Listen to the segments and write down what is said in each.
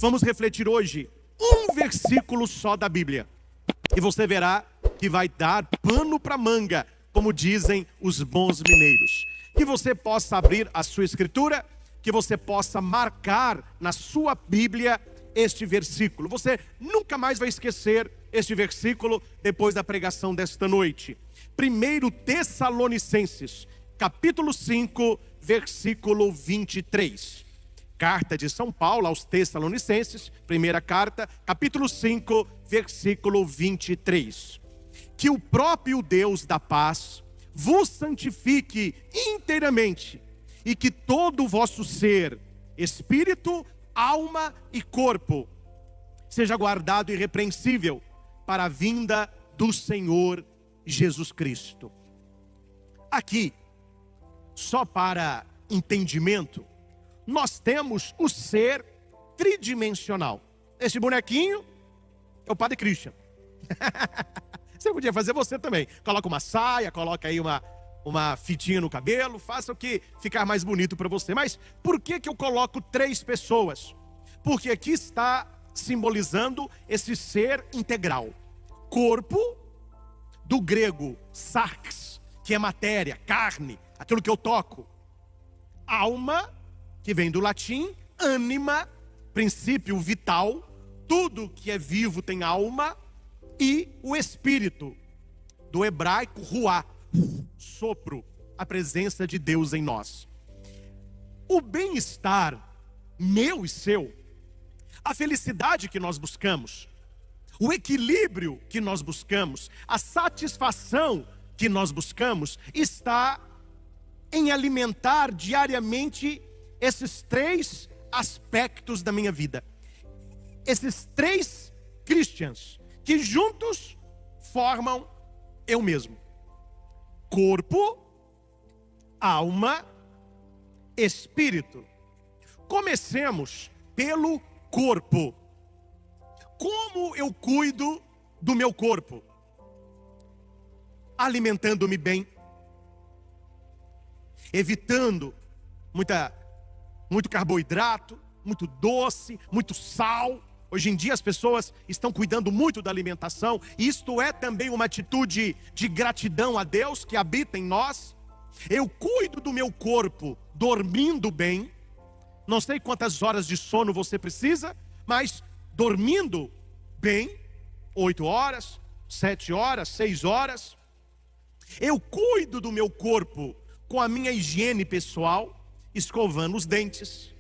Vamos refletir hoje um versículo só da Bíblia. E você verá que vai dar pano para manga, como dizem os bons mineiros. Que você possa abrir a sua escritura, que você possa marcar na sua Bíblia este versículo. Você nunca mais vai esquecer este versículo depois da pregação desta noite. 1 Tessalonicenses, capítulo 5, versículo 23. Carta de São Paulo aos Tessalonicenses, primeira carta, capítulo 5, versículo 23. Que o próprio Deus da paz vos santifique inteiramente, e que todo o vosso ser, espírito, alma e corpo, seja guardado irrepreensível para a vinda do Senhor Jesus Cristo. Aqui, só para entendimento, nós temos o ser tridimensional. Esse bonequinho é o Padre Christian. Você podia fazer você também. Coloca uma saia, coloca aí uma fitinha no cabelo, faça o que ficar mais bonito para você. Mas por que eu coloco 3 pessoas? Porque aqui está simbolizando esse ser integral. Corpo, do grego sarx, que é matéria, carne, aquilo que eu toco. Alma, que vem do latim, ânima, princípio vital, tudo que é vivo tem alma. E o espírito, do hebraico ruá, sopro, a presença de Deus em nós. O bem-estar meu e seu, a felicidade que nós buscamos, o equilíbrio que nós buscamos, a satisfação que nós buscamos, está em alimentar diariamente esses 3 aspectos da minha vida. Esses 3 Christians, que juntos formam eu mesmo. Corpo, alma, espírito. Comecemos pelo corpo. Como eu cuido do meu corpo? Alimentando-me bem, evitando muito carboidrato, muito doce, muito sal. Hoje em dia as pessoas estão cuidando muito da alimentação. Isto é também uma atitude de gratidão a Deus que habita em nós. Eu cuido do meu corpo dormindo bem. Não sei quantas horas de sono você precisa, mas dormindo bem, 8 horas, 7 horas, 6 horas. Eu cuido do meu corpo com a minha higiene pessoal, escovando os dentes,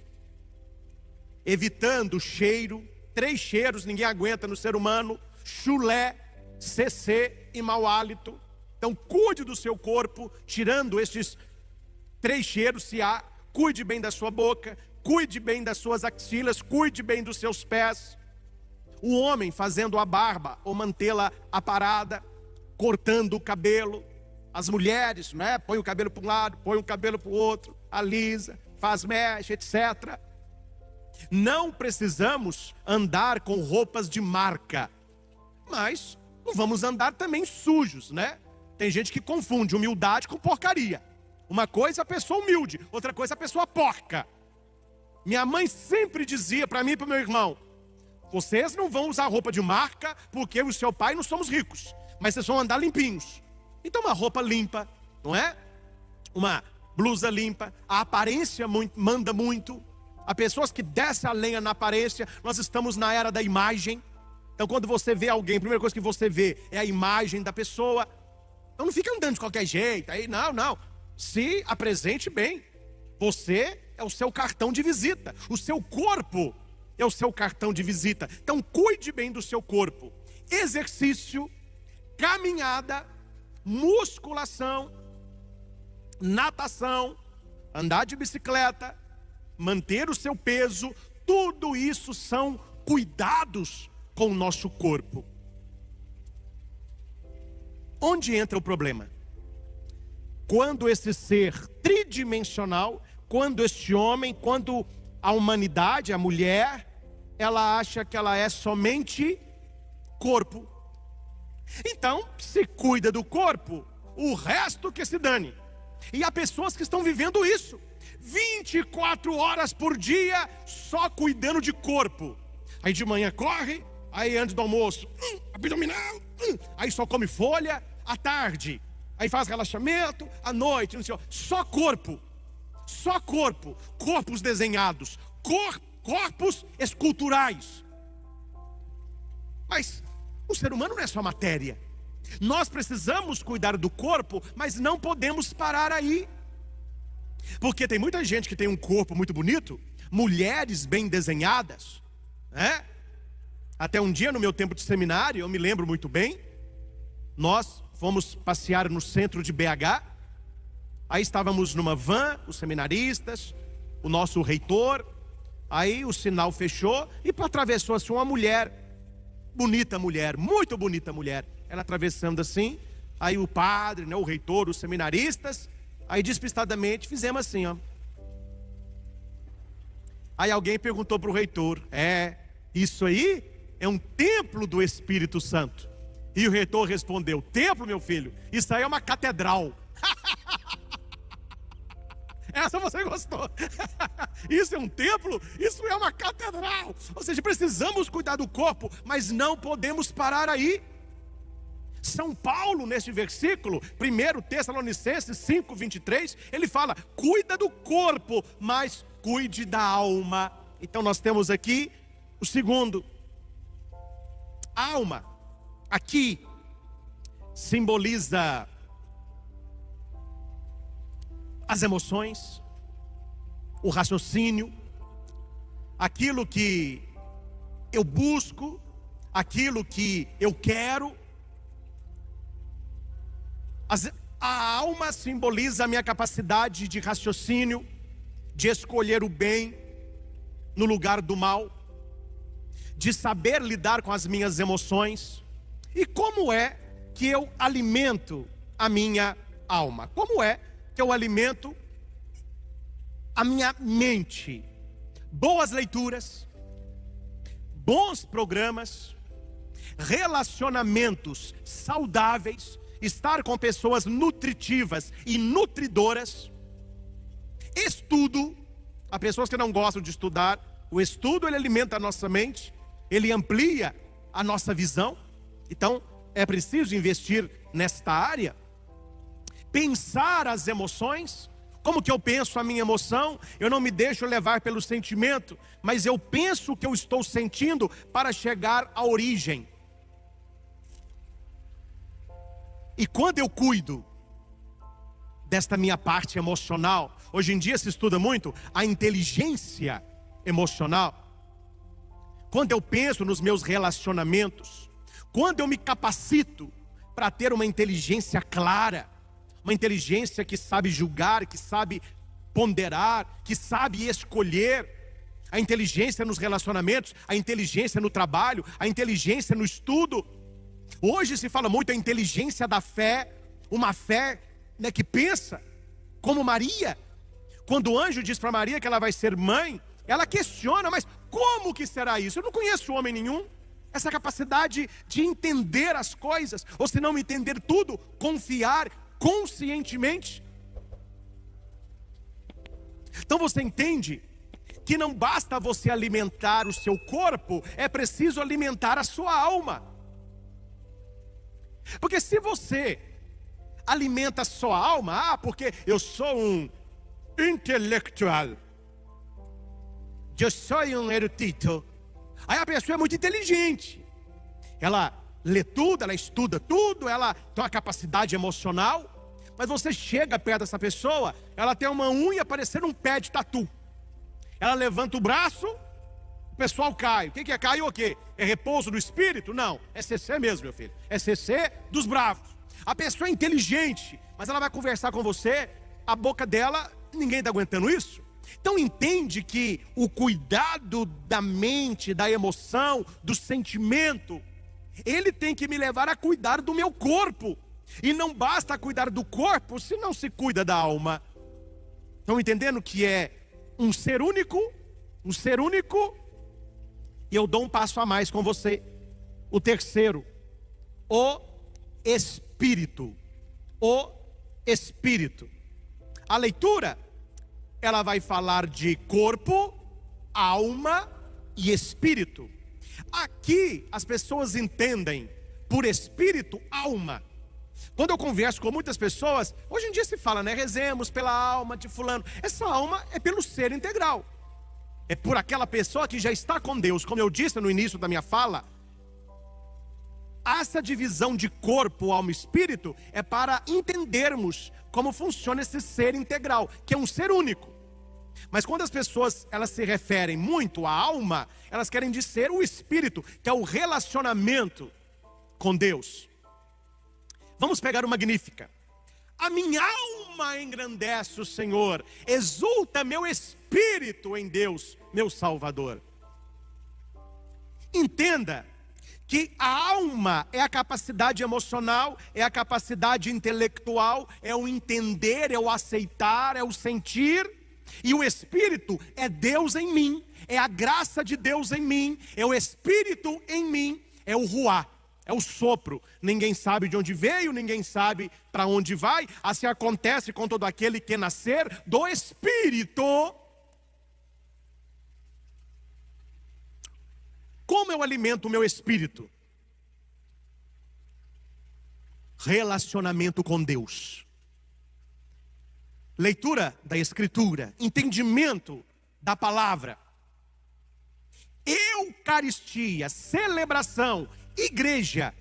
evitando o cheiro. 3 cheiros ninguém aguenta no ser humano: chulé, CC e mau hálito. Então cuide do seu corpo, tirando estes 3 cheiros, se há. Cuide bem da sua boca, cuide bem das suas axilas, cuide bem dos seus pés. O homem fazendo a barba ou mantê-la aparada, cortando o cabelo. As mulheres, né, põe o cabelo para um lado, põe o cabelo para o outro, alisa, faz mecha, etc. Não precisamos andar com roupas de marca, mas não vamos andar também sujos, né? Tem gente que confunde humildade com porcaria. Uma coisa é a pessoa humilde, outra coisa é a pessoa porca. Minha mãe sempre dizia para mim e para o meu irmão: vocês não vão usar roupa de marca porque eu e seu pai não somos ricos, mas vocês vão andar limpinhos. Então uma roupa limpa, não é? Uma blusa limpa, a aparência manda muito. Há pessoas que descem a lenha na aparência. Nós estamos na era da imagem. Então quando você vê alguém, a primeira coisa que você vê é a imagem da pessoa. Então não fica andando de qualquer jeito. Aí não. Se apresente bem. Você é o seu cartão de visita. O seu corpo é o seu cartão de visita. Então cuide bem do seu corpo. Exercício, caminhada, musculação, natação, andar de bicicleta, manter o seu peso, tudo isso são cuidados com o nosso corpo. Onde entra o problema? Quando esse ser tridimensional, quando este homem, quando a humanidade, a mulher, ela acha que ela é somente corpo. Então, se cuida do corpo, o resto que se dane. E há pessoas que estão vivendo isso 24 horas por dia, só cuidando de corpo. Aí de manhã corre, aí antes do almoço, abdominal, aí só come folha, à tarde, aí faz relaxamento, à noite, não sei, só corpo, corpos desenhados, corpos esculturais. Mas o ser humano não é só matéria. Nós precisamos cuidar do corpo, mas não podemos parar aí. Porque tem muita gente que tem um corpo muito bonito, mulheres bem desenhadas, né? Até um dia no meu tempo de seminário, eu me lembro muito bem, nós fomos passear no centro de BH. Aí estávamos numa van, os seminaristas, o nosso reitor. Aí o sinal fechou e atravessou-se uma mulher, bonita mulher, muito bonita mulher. Ela atravessando assim, aí o padre, né, o reitor, os seminaristas, aí despistadamente fizemos assim, ó. Aí alguém perguntou para o reitor: isso aí é um templo do Espírito Santo? E o reitor respondeu: templo, meu filho, isso aí é uma catedral. Essa você gostou. Isso é um templo? Isso é uma catedral. Ou seja, precisamos cuidar do corpo, mas não podemos parar aí. São Paulo, nesse versículo, 1 Tessalonicenses 5:23, ele fala: cuida do corpo, mas cuide da alma. Então nós temos aqui o segundo. Alma, aqui, simboliza as emoções, o raciocínio, aquilo que eu busco, aquilo que eu quero. A alma simboliza a minha capacidade de raciocínio, de escolher o bem no lugar do mal, de saber lidar com as minhas emoções. E como é que eu alimento a minha alma? Como é que eu alimento a minha mente? Boas leituras, bons programas, relacionamentos saudáveis, estar com pessoas nutritivas e nutridoras, estudo. Há pessoas que não gostam de estudar. O estudo, ele alimenta a nossa mente, ele amplia a nossa visão. Então é preciso investir nesta área. Pensar as emoções. Como que eu penso a minha emoção? Eu não me deixo levar pelo sentimento, mas eu penso o que eu estou sentindo para chegar à origem. E quando eu cuido desta minha parte emocional, hoje em dia se estuda muito a inteligência emocional. Quando eu penso nos meus relacionamentos, quando eu me capacito para ter uma inteligência clara, uma inteligência que sabe julgar, que sabe ponderar, que sabe escolher, a inteligência nos relacionamentos, a inteligência no trabalho, a inteligência no estudo. Hoje se fala muito a inteligência da fé, uma fé, né, que pensa, como Maria. Quando o anjo diz para Maria que ela vai ser mãe, ela questiona: mas como que será isso? Eu não conheço homem nenhum. Essa capacidade de entender as coisas, ou se não entender tudo, confiar conscientemente. Então você entende que não basta você alimentar o seu corpo, é preciso alimentar a sua alma. Porque se você alimenta a sua alma, porque eu sou um intelectual, eu sou um erudito, aí a pessoa é muito inteligente, ela lê tudo, ela estuda tudo, ela tem uma capacidade emocional, mas você chega perto dessa pessoa, ela tem uma unha parecendo um pé de tatu, ela levanta o braço, o pessoal cai. O que é cair o quê? É repouso do espírito? Não, é CC mesmo, meu filho, é CC dos bravos. A pessoa é inteligente, mas ela vai conversar com você, a boca dela, ninguém está aguentando isso. Então entende que o cuidado da mente, da emoção, do sentimento, ele tem que me levar a cuidar do meu corpo. E não basta cuidar do corpo se não se cuida da alma. Estão entendendo que é um ser único? Um ser único. E eu dou um passo a mais com você. O terceiro, o Espírito. O Espírito. A leitura, ela vai falar de corpo, alma e espírito. Aqui as pessoas entendem por espírito, alma. Quando eu converso com muitas pessoas, hoje em dia se fala, né? Rezemos pela alma de fulano. Essa alma é pelo ser integral. É por aquela pessoa que já está com Deus. Como eu disse no início da minha fala, essa divisão de corpo, alma e espírito é para entendermos como funciona esse ser integral, que é um ser único. Mas quando as pessoas elas se referem muito à alma, elas querem dizer o espírito, que é o relacionamento com Deus. Vamos pegar o Magnífica. A minha alma engrandece o Senhor, exulta meu espírito em Deus, meu Salvador. Entenda que a alma é a capacidade emocional, é a capacidade intelectual, é o entender, é o aceitar, é o sentir. E o Espírito é Deus em mim, é a graça de Deus em mim, é o Espírito em mim, é o ruá, é o sopro. Ninguém sabe de onde veio, ninguém sabe para onde vai. Assim acontece com todo aquele que nascer do Espírito. Como eu alimento o meu espírito? Relacionamento com Deus. Leitura da Escritura, entendimento da palavra, Eucaristia, celebração, igreja.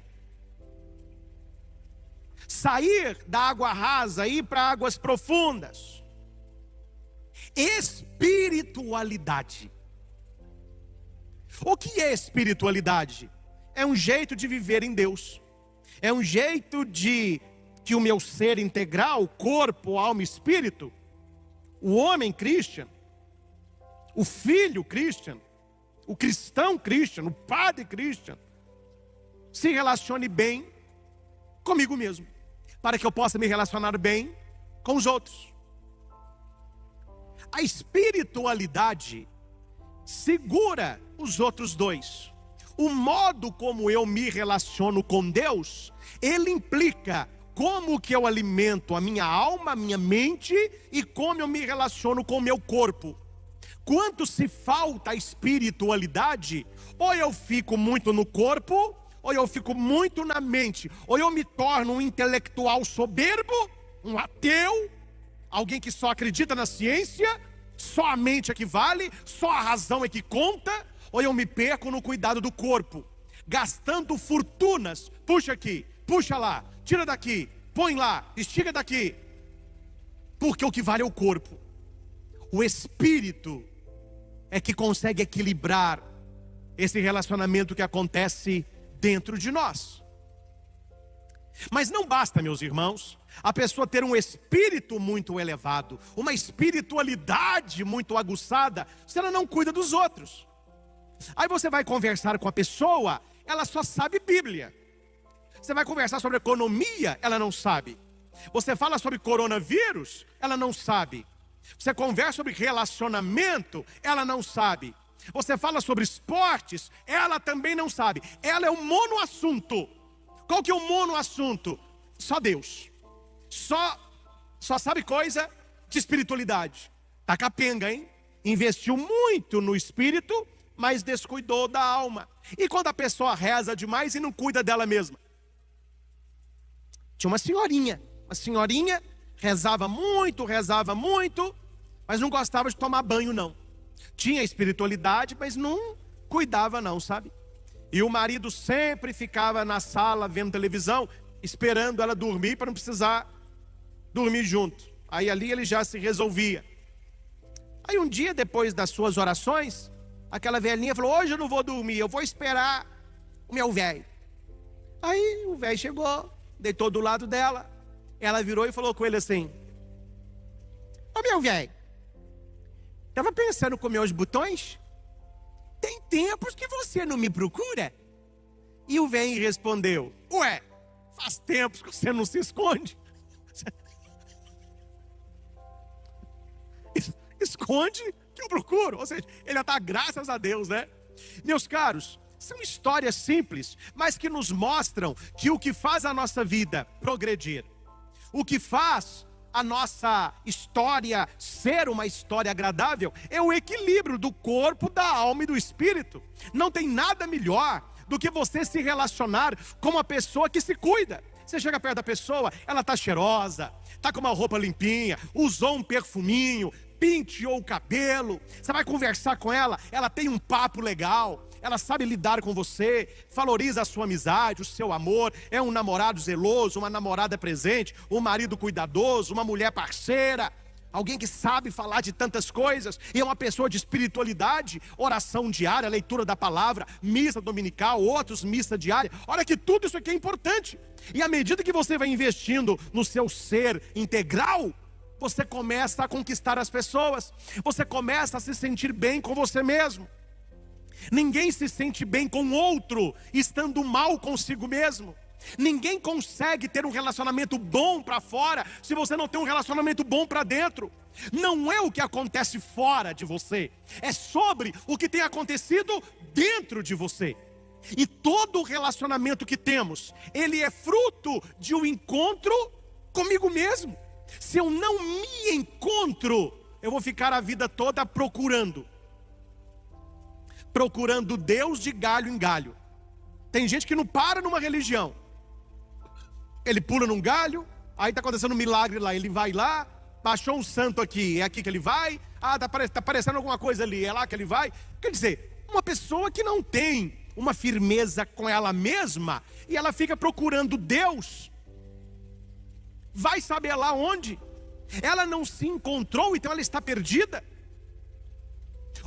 Sair da água rasa e ir para águas profundas. Espiritualidade. O que é espiritualidade? É um jeito de viver em Deus. É um jeito de que o meu ser integral, corpo, alma e espírito, o homem Christian, o filho Christian, o cristão Christian, o padre Christian, se relacione bem comigo mesmo, para que eu possa me relacionar bem com os outros. A espiritualidade segura os outros dois. O modo como eu me relaciono com Deus, ele implica como que eu alimento a minha alma, a minha mente e como eu me relaciono com o meu corpo. Quando se falta a espiritualidade, ou eu fico muito no corpo, ou eu fico muito na mente, ou eu me torno um intelectual soberbo, um ateu, alguém que só acredita na ciência, só a mente é que vale, só a razão é que conta, ou eu me perco no cuidado do corpo, gastando fortunas, puxa aqui, puxa lá, tira daqui, põe lá, estica daqui, porque o que vale é o corpo. O espírito é que consegue equilibrar esse relacionamento que acontece dentro de nós. Mas não basta, meus irmãos, a pessoa ter um espírito muito elevado, uma espiritualidade muito aguçada, se ela não cuida dos outros. Aí você vai conversar com a pessoa, ela só sabe Bíblia. Você vai conversar sobre economia, ela não sabe. Você fala sobre coronavírus, ela não sabe. Você conversa sobre relacionamento, ela não sabe. Você fala sobre esportes, ela também não sabe. Ela é um monoassunto. Qual que é o monoassunto? Só Deus. Só sabe coisa de espiritualidade. Tá capenga, hein? Investiu muito no espírito, mas descuidou da alma. E quando a pessoa reza demais e não cuida dela mesma? Tinha uma senhorinha rezava muito, mas não gostava de tomar banho não. Tinha espiritualidade, mas não cuidava não, sabe? E o marido sempre ficava na sala vendo televisão, esperando ela dormir para não precisar dormir junto. Aí ali ele já se resolvia. Aí um dia, depois das suas orações, aquela velhinha falou: hoje eu não vou dormir, eu vou esperar o meu velho. Aí o velho chegou, deitou do lado dela. Ela virou e falou com ele assim: ô meu velho, estava pensando em comer os botões? Tem tempos que você não me procura? E o velho respondeu: ué, faz tempos que você não se esconde. Esconde que eu procuro. Ou seja, ele já está, graças a Deus, né? Meus caros, são histórias simples, mas que nos mostram que o que faz a nossa vida progredir, o que faz a nossa história ser uma história agradável é o equilíbrio do corpo, da alma e do espírito. Não tem nada melhor do que você se relacionar com uma pessoa que se cuida. Você chega perto da pessoa, ela está cheirosa, está com uma roupa limpinha, usou um perfuminho, penteou o cabelo. Você vai conversar com ela, ela tem um papo legal, ela sabe lidar com você, valoriza a sua amizade, o seu amor. É um namorado zeloso, uma namorada presente, um marido cuidadoso, uma mulher parceira, alguém que sabe falar de tantas coisas, e é uma pessoa de espiritualidade, oração diária, leitura da palavra, missa dominical, outros missa diária. Olha que tudo isso aqui é importante. E à medida que você vai investindo no seu ser integral, você começa a conquistar as pessoas, você começa a se sentir bem com você mesmo. Ninguém se sente bem com o outro estando mal consigo mesmo. Ninguém consegue ter um relacionamento bom para fora se você não tem um relacionamento bom para dentro. Não é o que acontece fora de você, é sobre o que tem acontecido dentro de você. E todo relacionamento que temos, ele é fruto de um encontro comigo mesmo. Se eu não me encontro, eu vou ficar a vida toda procurando Deus de galho em galho. Tem gente que não para numa religião, ele pula num galho, aí está acontecendo um milagre lá, ele vai lá, baixou um santo aqui, é aqui que ele vai. Está aparecendo alguma coisa ali, é lá que ele vai. Quer dizer, uma pessoa que não tem uma firmeza com ela mesma, e ela fica procurando Deus, vai saber lá onde. Ela não se encontrou, então ela está perdida.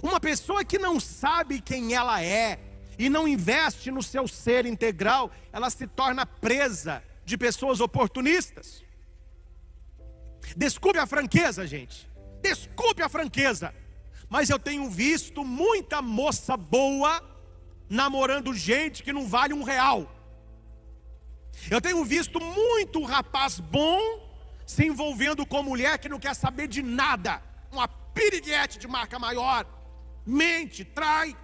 Uma pessoa que não sabe quem ela é e não investe no seu ser integral, ela se torna presa de pessoas oportunistas. Desculpe a franqueza, gente, desculpe a franqueza, mas eu tenho visto muita moça boa namorando gente que não vale R$1. Eu tenho visto muito rapaz bom se envolvendo com mulher que não quer saber de nada, uma piriguete de marca maior, mente, trai.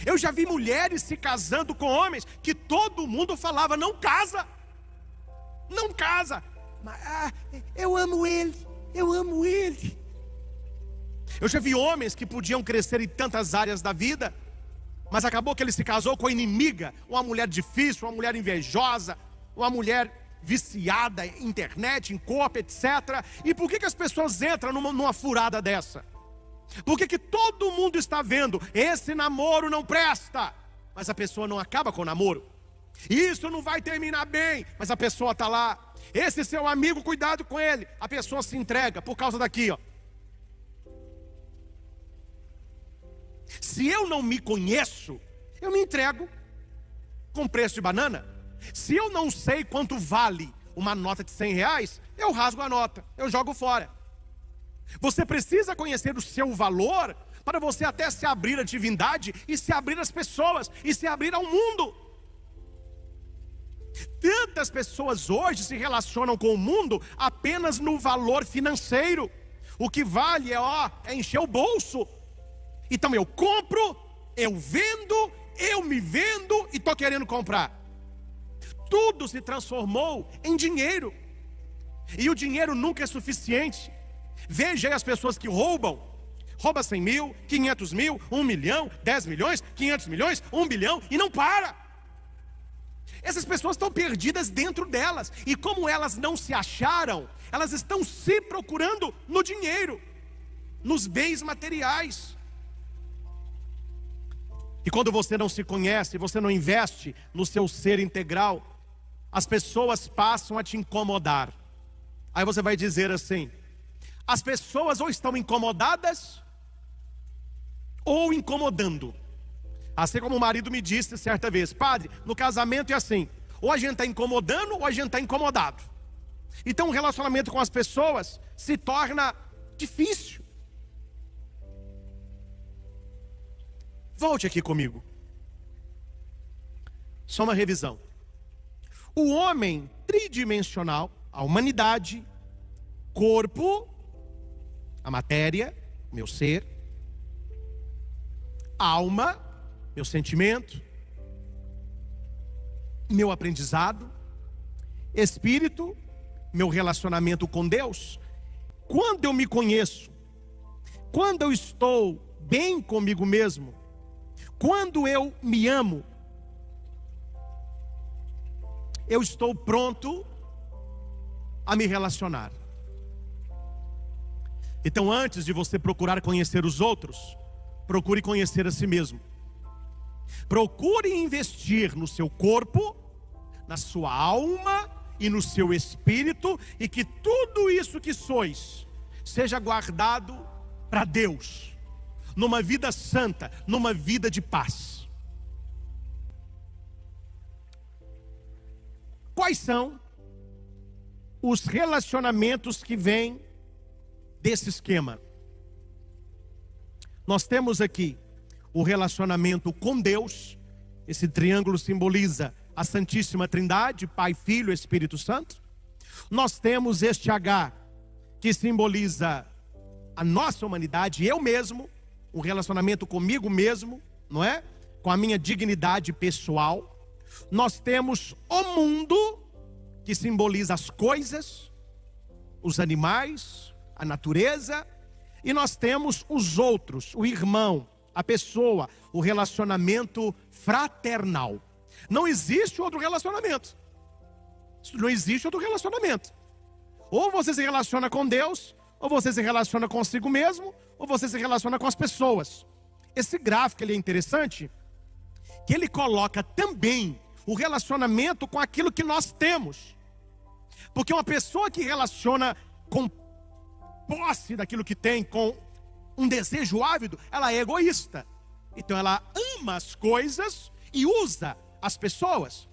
Eu já vi mulheres se casando com homens que todo mundo falava: não casa, não casa. Mas, eu amo ele, eu amo ele. Eu já vi homens que podiam crescer em tantas áreas da vida, mas acabou que ele se casou com a inimiga, uma mulher difícil, uma mulher invejosa, uma mulher viciada em internet, em corpo, etc. E por que as pessoas entram numa furada dessa? Porque todo mundo está vendo, esse namoro não presta, mas a pessoa não acaba com o namoro. Isso não vai terminar bem, mas a pessoa está lá. Esse seu amigo, cuidado com ele. A pessoa se entrega por causa daqui, ó. Se eu não me conheço, eu me entrego com preço de banana. Se eu não sei quanto vale uma nota de R$100, eu rasgo a nota, eu jogo fora. Você precisa conhecer o seu valor para você até se abrir à divindade e se abrir às pessoas e se abrir ao mundo. Tantas pessoas hoje se relacionam com o mundo apenas no valor financeiro. O que vale é encher o bolso. Então eu compro, eu vendo, eu me vendo e estou querendo comprar. Tudo se transformou em dinheiro. E o dinheiro nunca é suficiente. Veja aí as pessoas que roubam. Rouba 100 mil, 500 mil, 1 milhão, 10 milhões, 500 milhões, 1 bilhão e não para. Essas pessoas estão perdidas dentro delas. E como elas não se acharam, elas estão se procurando no dinheiro, nos bens materiais. E quando você não se conhece, você não investe no seu ser integral, as pessoas passam a te incomodar. Aí você vai dizer assim: as pessoas ou estão incomodadas ou incomodando. Assim como o marido me disse certa vez: padre, no casamento é assim, ou a gente está incomodando ou a gente está incomodado. Então o relacionamento com as pessoas se torna difícil. Volte aqui comigo. Só uma revisão. O homem tridimensional, a humanidade, corpo, a matéria, meu ser, alma, meu sentimento, meu aprendizado, espírito, meu relacionamento com Deus? Quando eu me conheço, quando eu estou bem comigo mesmo, quando eu me amo, eu estou pronto a me relacionar. Então, antes de você procurar conhecer os outros, procure conhecer a si mesmo. Procure investir no seu corpo, na sua alma e no seu espírito, e que tudo isso que sois seja guardado para Deus, numa vida santa, numa vida de paz. Quais são os relacionamentos que vêm desse esquema? Nós temos aqui o relacionamento com Deus. Esse triângulo simboliza a Santíssima Trindade, Pai, Filho e Espírito Santo. Nós temos este H, que simboliza a nossa humanidade, eu mesmo, um relacionamento comigo mesmo, não é? Com a minha dignidade pessoal. Nós temos o mundo, que simboliza as coisas, os animais, a natureza. E nós temos os outros, o irmão, a pessoa, o relacionamento fraternal. Não existe outro relacionamento. Não existe outro relacionamento. Ou você se relaciona com Deus, ou você se relaciona consigo mesmo, ou você se relaciona com as pessoas. Esse gráfico ele é interessante, que ele coloca também o relacionamento com aquilo que nós temos. Porque uma pessoa que relaciona com posse daquilo que tem, com um desejo ávido, ela é egoísta. Então ela ama as coisas e usa as pessoas.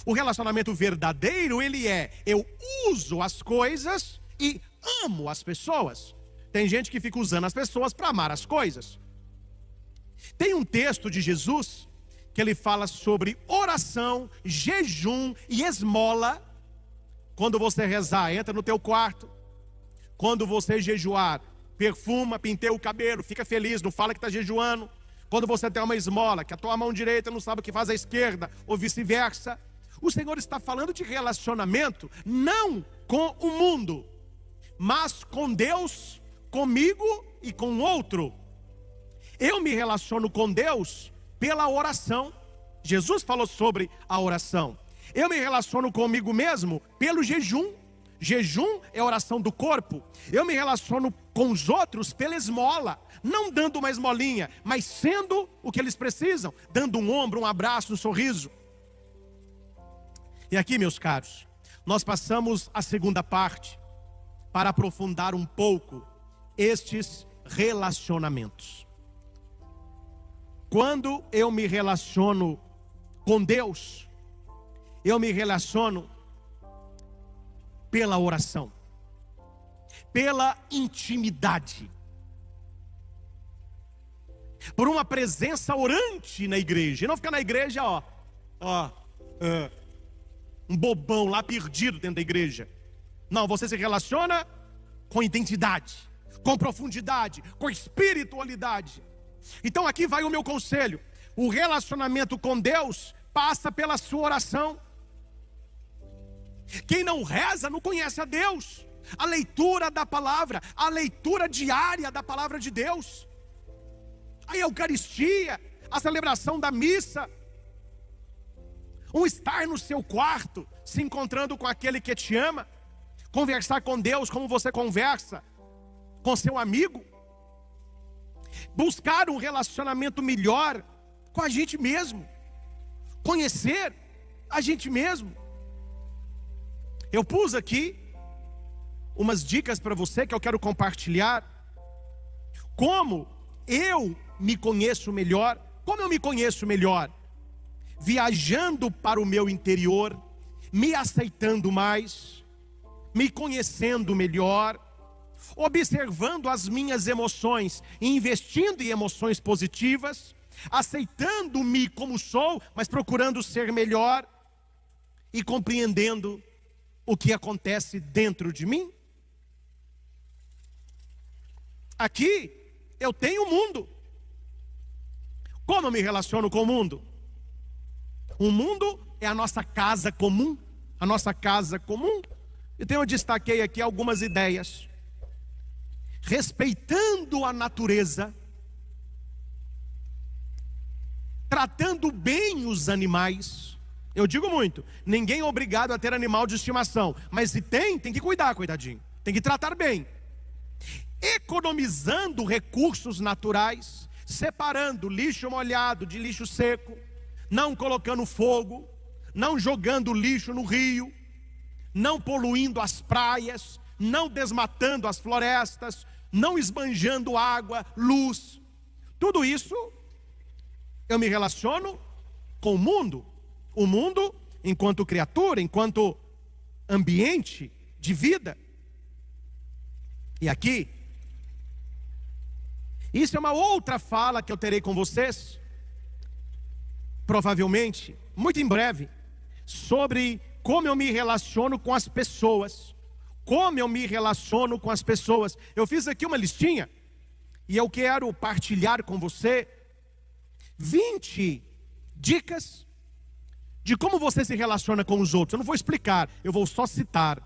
O relacionamento verdadeiro, ele é: eu uso as coisas e amo as pessoas. Tem gente que fica usando as pessoas para amar as coisas. Tem um texto de Jesus que ele fala sobre oração, jejum e esmola. Quando você rezar, entra no teu quarto. Quando você jejuar, perfuma, penteia o cabelo, fica feliz, não fala que está jejuando. Quando você tem uma esmola, que a tua mão direita não sabe o que faz a esquerda, ou vice-versa. O Senhor está falando de relacionamento, não com o mundo, mas com Deus, comigo e com o outro. Eu me relaciono com Deus pela oração. Jesus falou sobre a oração. Eu me relaciono comigo mesmo pelo jejum. Jejum é oração do corpo. Eu me relaciono com os outros pela esmola. Não dando uma esmolinha, mas sendo o que eles precisam. Dando um ombro, um abraço, um sorriso. E aqui, meus caros, nós passamos a segunda parte para aprofundar um pouco estes relacionamentos. Quando eu me relaciono com Deus, eu me relaciono pela oração, pela intimidade, por uma presença orante na igreja. E não ficar na igreja, um bobão lá perdido dentro da igreja. Não, você se relaciona com identidade, com profundidade, com espiritualidade. Então aqui vai o meu conselho: o relacionamento com Deus passa pela sua oração. Quem não reza não conhece a Deus. A leitura da palavra, a leitura diária da palavra de Deus, a Eucaristia, a celebração da missa, um estar no seu quarto, se encontrando com aquele que te ama, conversar com Deus como você conversa com seu amigo, buscar um relacionamento melhor com a gente mesmo, conhecer a gente mesmo. Eu pus aqui umas dicas para você que eu quero compartilhar. Como eu me conheço melhor. Como eu me conheço melhor? Viajando para o meu interior, me aceitando mais, me conhecendo melhor, observando as minhas emoções, investindo em emoções positivas, aceitando-me como sou, mas procurando ser melhor e compreendendo o que acontece dentro de mim. Aqui eu tenho o mundo. Como eu me relaciono com o mundo? O mundo é a nossa casa comum, a nossa casa comum. Então eu destaquei aqui algumas ideias. Respeitando a natureza, tratando bem os animais. Eu digo muito, ninguém é obrigado a ter animal de estimação, mas se tem que cuidar, coitadinho. Tem que tratar bem. Economizando recursos naturais, separando lixo molhado de lixo seco, não colocando fogo, não jogando lixo no rio, não poluindo as praias, não desmatando as florestas, não esbanjando água, luz. Tudo isso eu me relaciono com o mundo enquanto criatura, enquanto ambiente de vida. E aqui, isso é uma outra fala que eu terei com vocês, provavelmente, muito em breve, sobre como eu me relaciono com as pessoas. Como eu me relaciono com as pessoas. Eu fiz aqui uma listinha, e eu quero partilhar com você 20 dicas de como você se relaciona com os outros. Eu não vou explicar, eu vou só citar.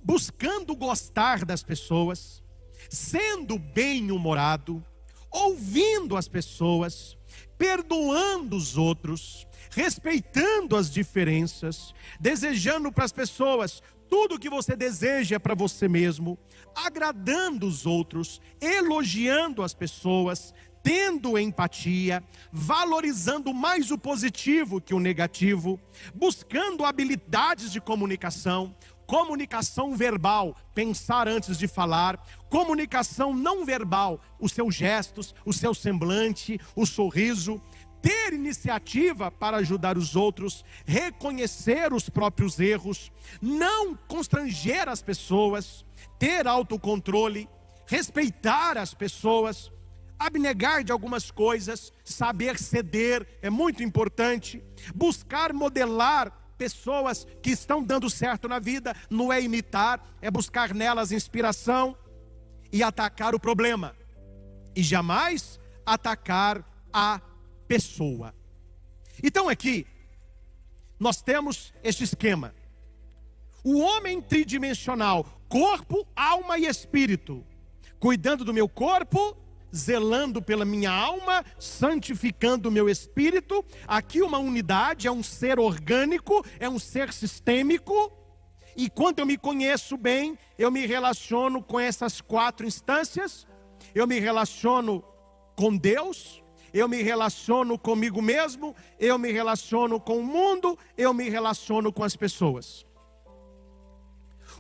Buscando gostar das pessoas, sendo bem-humorado, ouvindo as pessoas, perdoando os outros, respeitando as diferenças, desejando para as pessoas tudo o que você deseja para você mesmo, agradando os outros, elogiando as pessoas, tendo empatia, valorizando mais o positivo que o negativo, buscando habilidades de comunicação, comunicação verbal, pensar antes de falar, comunicação não verbal, os seus gestos, o seu semblante, o sorriso, ter iniciativa para ajudar os outros, reconhecer os próprios erros, não constranger as pessoas, ter autocontrole, respeitar as pessoas, abnegar de algumas coisas, saber ceder é muito importante, buscar modelar pessoas que estão dando certo na vida, não é imitar, é buscar nelas inspiração e atacar o problema, e jamais atacar a pessoa. Então aqui, nós temos este esquema. O homem tridimensional, corpo, alma e espírito, cuidando do meu corpo, zelando pela minha alma, santificando o meu espírito. Aqui uma unidade, é um ser orgânico, é um ser sistêmico. E quando eu me conheço bem, eu me relaciono com essas 4 instâncias. Eu me relaciono com Deus, eu me relaciono comigo mesmo, eu me relaciono com o mundo, eu me relaciono com as pessoas.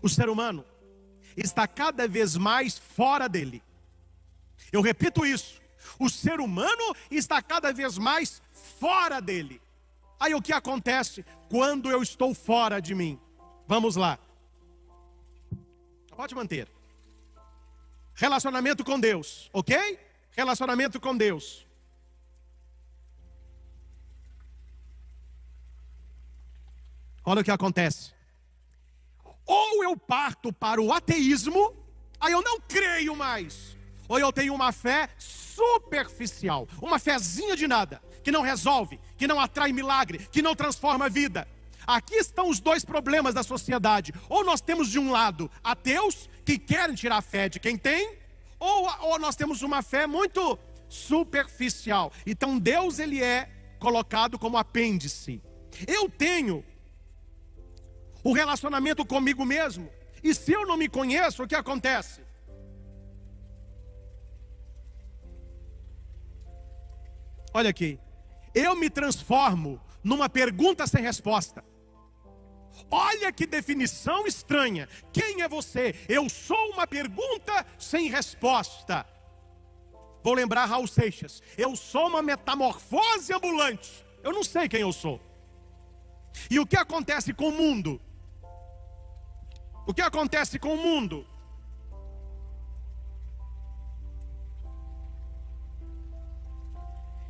O ser humano está cada vez mais fora dele. Eu repito isso, o ser humano está cada vez mais fora dele. Aí o que acontece quando eu estou fora de mim? Vamos lá. Pode manter. Relacionamento com Deus, ok? Relacionamento com Deus. Olha o que acontece. Ou eu parto para o ateísmo, aí eu não creio mais. Ou eu tenho uma fé superficial, uma fezinha de nada, que não resolve, que não atrai milagre, que não transforma a vida. Aqui estão os 2 problemas da sociedade. Ou nós temos de um lado ateus que querem tirar a fé de quem tem, ou nós temos uma fé muito superficial. Então Deus, ele é colocado como apêndice. Eu tenho o relacionamento comigo mesmo, e se eu não me conheço, o que acontece? Olha aqui, eu me transformo numa pergunta sem resposta. Olha que definição estranha. Quem é você? Eu sou uma pergunta sem resposta. Vou lembrar Raul Seixas. Eu sou uma metamorfose ambulante. Eu não sei quem eu sou. E o que acontece com o mundo? O que acontece com o mundo?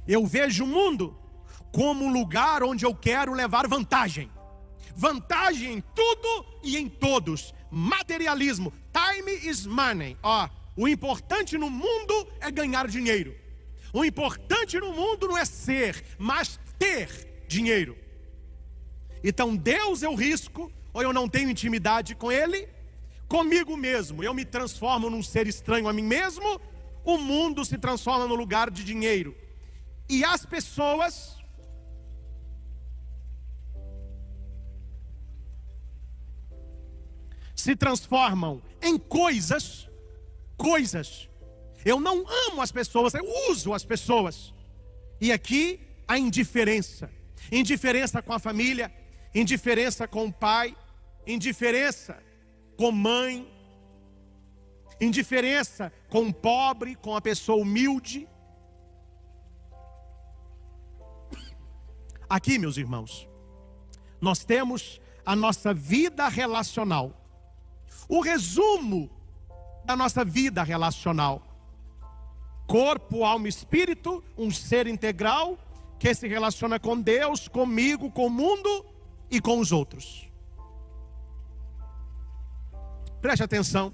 Eu vejo o mundo como um lugar onde eu quero levar vantagem. Vantagem em tudo e em todos. Materialismo. Time is money. O importante no mundo é ganhar dinheiro. O importante no mundo não é ser, mas ter dinheiro. Então Deus eu risco, ou eu não tenho intimidade com Ele. Comigo mesmo, eu me transformo num ser estranho a mim mesmo. O mundo se transforma no lugar de dinheiro. E as pessoas se transformam em coisas. Eu não amo as pessoas, eu uso as pessoas. E aqui a indiferença. Indiferença com a família, indiferença com o pai, indiferença com mãe, indiferença com o pobre, com a pessoa humilde. Aqui, meus irmãos, nós temos a nossa vida relacional. O resumo da nossa vida relacional: corpo, alma e espírito, um ser integral que se relaciona com Deus, comigo, com o mundo e com os outros. Preste atenção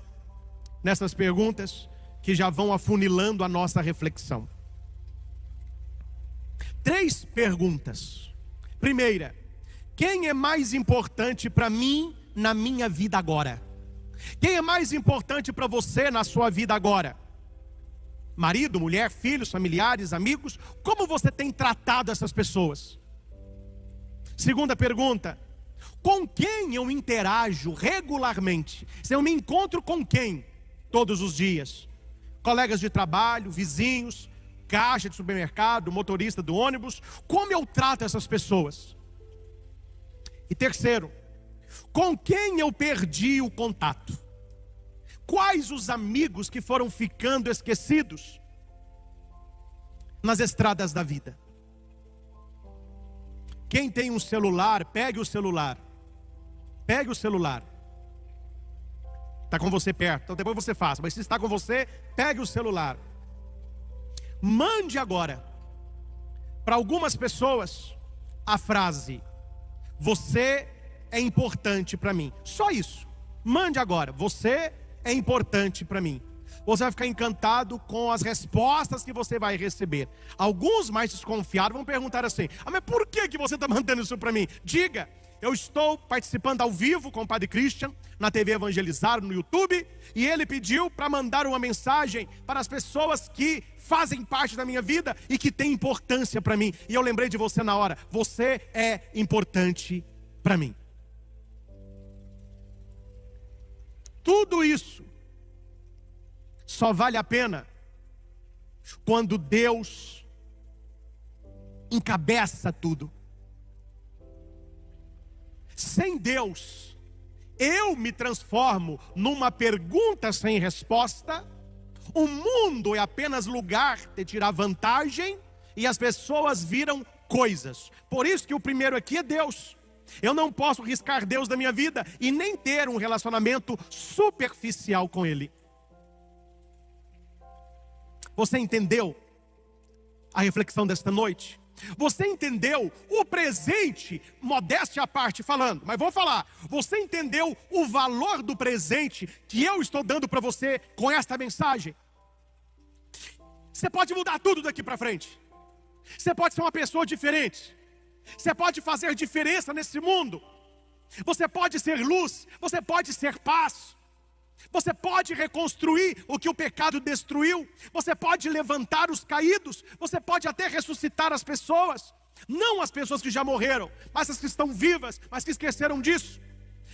nessas perguntas que já vão afunilando a nossa reflexão. 3 perguntas. Primeira: quem é mais importante para mim na minha vida agora? Quem é mais importante para você na sua vida agora? Marido, mulher, filhos, familiares, amigos? Como você tem tratado essas pessoas? Segunda pergunta: com quem eu interajo regularmente? Se eu me encontro com quem todos os dias? Colegas de trabalho, vizinhos, caixa de supermercado, motorista do ônibus? Como eu trato essas pessoas? E terceiro: com quem eu perdi o contato? Quais os amigos que foram ficando esquecidos nas estradas da vida? Quem tem um celular, pegue o celular. Pegue o celular. Está com você perto, então depois você faz. Mas se está com você, pegue o celular. Mande agora para algumas pessoas a frase: você é importante para mim. Só isso. Mande agora: você é importante para mim. Você vai ficar encantado com as respostas que você vai receber. Alguns mais desconfiados vão perguntar assim: mas por que você está mandando isso para mim? Diga: eu estou participando ao vivo com o Padre Christian na TV Evangelizar no YouTube, e ele pediu para mandar uma mensagem para as pessoas que fazem parte da minha vida e que têm importância para mim. E eu lembrei de você na hora. Você é importante para mim. Tudo isso só vale a pena quando Deus encabeça tudo. Sem Deus, eu me transformo numa pergunta sem resposta. O mundo é apenas lugar de tirar vantagem e as pessoas viram coisas. Por isso que o primeiro aqui é Deus. Eu não posso riscar Deus da minha vida e nem ter um relacionamento superficial com Ele. Você entendeu a reflexão desta noite? Você entendeu o presente, modéstia à parte falando, mas vou falar. Você entendeu o valor do presente que eu estou dando para você com esta mensagem? Você pode mudar tudo daqui para frente. Você pode ser uma pessoa diferente. Você pode fazer diferença nesse mundo. Você pode ser luz. Você pode ser paz. Você pode reconstruir o que o pecado destruiu. Você pode levantar os caídos. Você pode até ressuscitar as pessoas. Não as pessoas que já morreram, mas as que estão vivas, mas que esqueceram disso.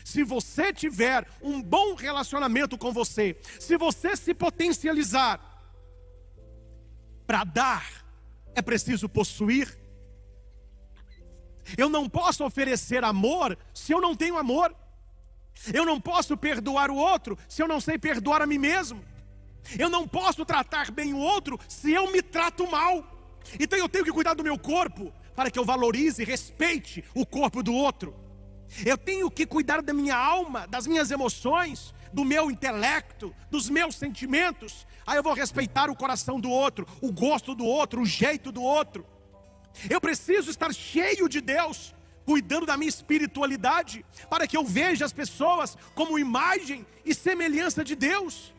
Se você tiver um bom relacionamento com você, se você se potencializar, para dar é preciso possuir. Eu não posso oferecer amor se eu não tenho amor. Eu não posso perdoar o outro se eu não sei perdoar a mim mesmo. Eu não posso tratar bem o outro se eu me trato mal. Então eu tenho que cuidar do meu corpo para que eu valorize e respeite o corpo do outro. Eu tenho que cuidar da minha alma, das minhas emoções, do meu intelecto, dos meus sentimentos. Aí eu vou respeitar o coração do outro, o gosto do outro, o jeito do outro. Eu preciso estar cheio de Deus, cuidando da minha espiritualidade, para que eu veja as pessoas como imagem e semelhança de Deus.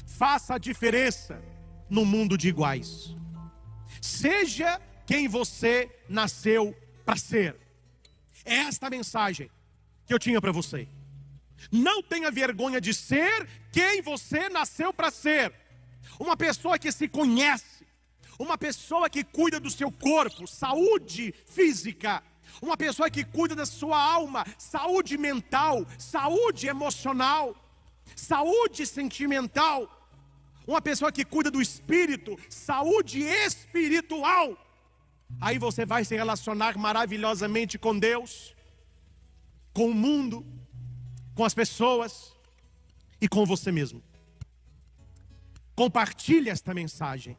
Faça a diferença no mundo de iguais. Seja quem você nasceu para ser. É esta a mensagem que eu tinha para você. Não tenha vergonha de ser quem você nasceu para ser. Uma pessoa que se conhece, uma pessoa que cuida do seu corpo, saúde física, uma pessoa que cuida da sua alma, saúde mental, saúde emocional, saúde sentimental, uma pessoa que cuida do espírito, saúde espiritual. Aí você vai se relacionar maravilhosamente com Deus, com o mundo, com as pessoas e com você mesmo. Compartilhe esta mensagem.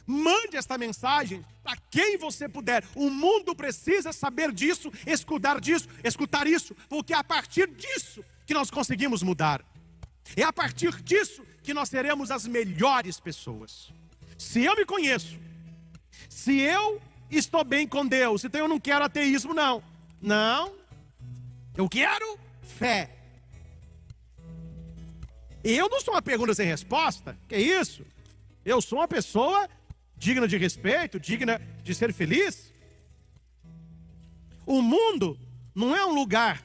Mande esta mensagem para quem você puder. O mundo precisa saber disso, escutar isso, porque é a partir disso que nós conseguimos mudar. É a partir disso que nós seremos as melhores pessoas. Se eu me conheço, se eu estou bem com Deus, então eu não quero ateísmo, não. Não, eu quero fé. Eu não sou uma pergunta sem resposta. Que isso? Eu sou uma pessoa digna de respeito, digna de ser feliz. O mundo não é um lugar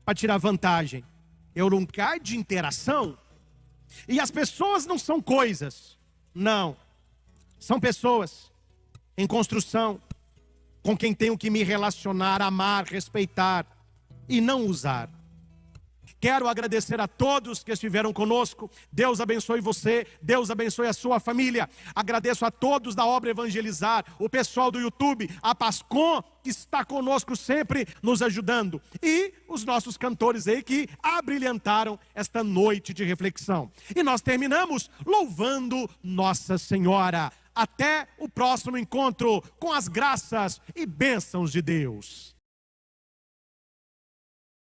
para tirar vantagem. É um lugar de interação. E as pessoas não são coisas. Não. São pessoas em construção, com quem tenho que me relacionar, amar, respeitar e não usar. Quero agradecer a todos que estiveram conosco. Deus abençoe você, Deus abençoe a sua família. Agradeço a todos da obra Evangelizar, o pessoal do YouTube, a Pascom, que está conosco sempre nos ajudando. E os nossos cantores aí que abrilhantaram esta noite de reflexão. E nós terminamos louvando Nossa Senhora. Até o próximo encontro com as graças e bênçãos de Deus.